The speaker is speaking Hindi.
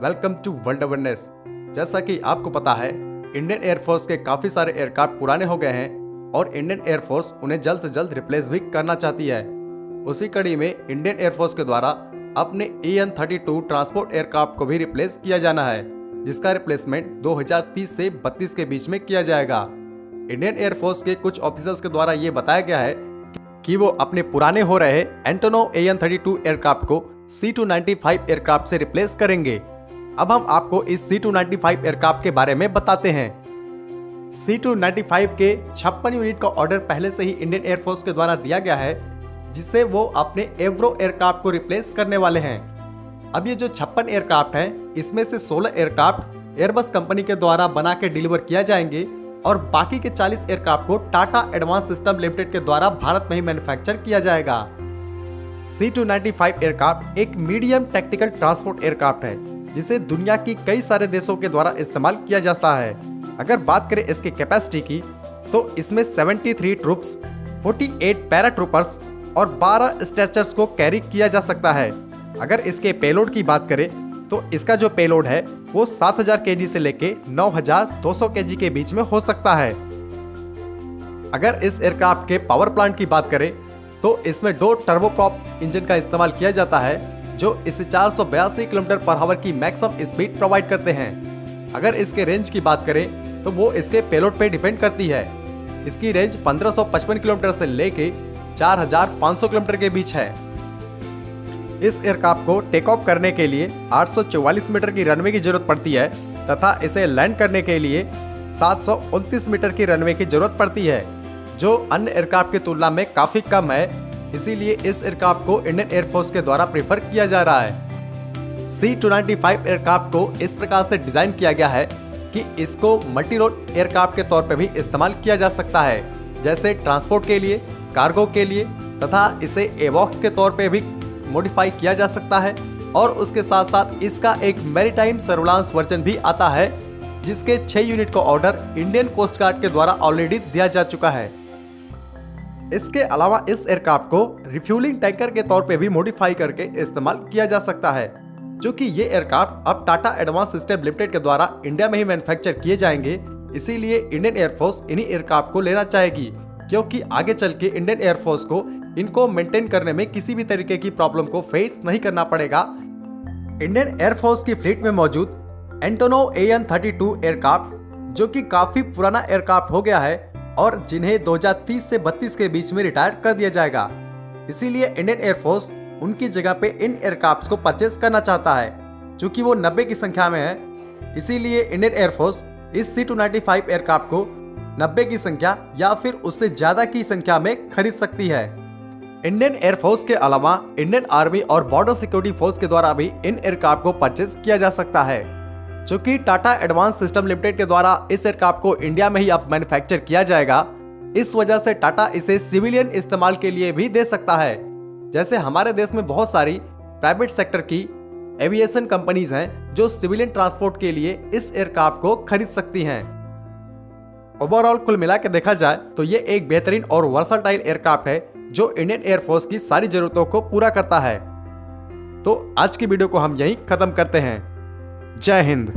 Welcome to world awareness. जैसा कि आपको पता है, इंडियन एयरफोर्स के काफ़ी सारे एयरक्राफ्ट पुराने हो गए हैं और इंडियन एयरफोर्स उन्हें जल्द से जल्द रिप्लेस भी करना चाहती है। उसी कड़ी में इंडियन एयरफोर्स के द्वारा अपने AN-32 ट्रांसपोर्ट एयरक्राफ्ट को भी रिप्लेस किया जाना है, जिसका रिप्लेसमेंट 2030 से 32 के बीच में किया जाएगा। इंडियन एयरफोर्स के कुछ ऑफिसर्स के द्वारा ये बताया गया है कि वो अपने पुराने हो रहे एंटोनोव AN-32 एयरक्राफ्ट को C-295 एयरक्राफ्ट से रिप्लेस करेंगे। अब हम आपको इस C-295 एयरक्राफ्ट के बारे में बताते हैं। C-295 के 56 यूनिट का ऑर्डर पहले से ही इंडियन एयरफोर्स के द्वारा दिया गया है, जिससे वो अपने एवरो एयरक्राफ्ट को रिप्लेस करने वाले हैं। अब ये जो 56 एयरक्राफ्ट हैं, इसमें से 16 एयरक्राफ्ट एयरबस कंपनी के द्वारा बना के डिलीवर किया जाएंगे और बाकी के 40 एयरक्राफ्ट को टाटा एडवांस सिस्टम लिमिटेड के द्वारा भारत में ही मैन्युफैक्चर किया जाएगा। C-295 एयरक्राफ्ट एक मीडियम टैक्टिकल ट्रांसपोर्ट एयरक्राफ्ट है, जिसे दुनिया की कई सारे देशों के द्वारा इस्तेमाल किया जाता है। अगर बात करें इसकी कैपेसिटी की, तो इसमें 73 ट्रूप्स, 48 पैरा ट्रूपर्स और 12 स्ट्रेचर्स को कैरी किया जा सकता है। अगर इसके पेलोड की बात करें, तो इसका जो पेलोड है वो 7000 kg से लेके 9200 kg के बीच में हो सकता है। अगर इस एयरक्राफ्ट के पावर प्लांट की बात करें, तो इसमें 2 टर्बोप्रॉप इंजन का इस्तेमाल किया जाता है, जो इसे 482 km/h की मैक्सिमम स्पीड प्रोवाइड करते हैं। अगर इसके रेंज की बात करें, तो वो इसके पेलोड पे डिपेंड करती है। इसकी रेंज 1555 किलोमीटर से लेके 4500 किलोमीटर के बीच है। इस एयरक्राफ्ट को टेक ऑफ करने के लिए 844 मीटर की रनवे की जरूरत पड़ती है तथा इसे लैंड करने के लिए 729 मीटर की रनवे की जरूरत पड़ती है, जो अन्य एयरक्राफ्ट की तुलना में काफ़ी कम है। इसीलिए इस एयरक्राफ्ट को इंडियन एयरफोर्स के द्वारा प्रेफर किया जा रहा है। C-295 एयरक्राफ्ट को इस प्रकार से डिजाइन किया गया है कि इसको मल्टी रोल एयरक्राफ्ट के तौर पर भी इस्तेमाल किया जा सकता है, जैसे ट्रांसपोर्ट के लिए, कार्गो के लिए, तथा इसे एवॉक्स के तौर पर भी मॉडिफाई किया जा सकता है। और उसके साथ साथ इसका एक मैरीटाइम सर्विलांस वर्जन भी आता है, जिसके 6 यूनिट का ऑर्डर इंडियन कोस्ट गार्ड के द्वारा ऑलरेडी दिया जा चुका है। इसके अलावा इस एयरक्राफ्ट को रिफ्यूलिंग टैंकर के तौर पे भी मॉडिफाई करके इस्तेमाल किया जा सकता है, जो कि ये एयरक्राफ्ट अब टाटा एडवांस सिस्टम लिमिटेड के द्वारा इंडिया में ही मैन्युफैक्चर किए जाएंगे। इसीलिए इंडियन एयरफोर्स इन्हीं एयरक्राफ्ट को लेना चाहेगी, क्योंकि आगे चल के इंडियन एयरफोर्स को इनको मेंटेन करने में किसी भी तरीके की प्रॉब्लम को फेस नहीं करना पड़ेगा। इंडियन एयरफोर्स की फ्लीट में मौजूद एंटोनोव AN-32 एयरक्राफ्ट, जो कि काफी पुराना एयरक्राफ्ट हो गया है और जिन्हें 2030 से 32 के बीच में रिटायर कर दिया जाएगा, इसीलिए इंडियन एयरफोर्स उनकी जगह पे इन एयरक्राफ्ट को परचेज करना चाहता है, क्योंकि वो 90 की संख्या में है। इसीलिए इंडियन एयरफोर्स इस C-295 एयरक्राफ्ट को 90 की संख्या या फिर उससे ज्यादा की संख्या में खरीद सकती है। इंडियन एयरफोर्स के अलावा इंडियन आर्मी और बॉर्डर सिक्योरिटी फोर्स के द्वारा भी इन एयरक्राफ्ट को परचेज किया जा सकता है। चूंकि टाटा एडवांस सिस्टम लिमिटेड के द्वारा इस एयरक्राफ्ट को इंडिया में ही अब मैन्युफैक्चर किया जाएगा, इस वजह से टाटा इसे सिविलियन इस्तेमाल के लिए भी दे सकता है। जैसे हमारे देश में बहुत सारी प्राइवेट सेक्टर की एविएशन कंपनीज हैं, जो सिविलियन ट्रांसपोर्ट के लिए इस एयरक्राफ्ट को खरीद सकती हैं। ओवरऑल कुल मिला के देखा जाए तो ये एक बेहतरीन और वर्सटाइल एयरक्राफ्ट है, जो इंडियन एयरफोर्स की सारी जरूरतों को पूरा करता है। तो आज की वीडियो को हम यहीं खत्म करते हैं। जय हिंद।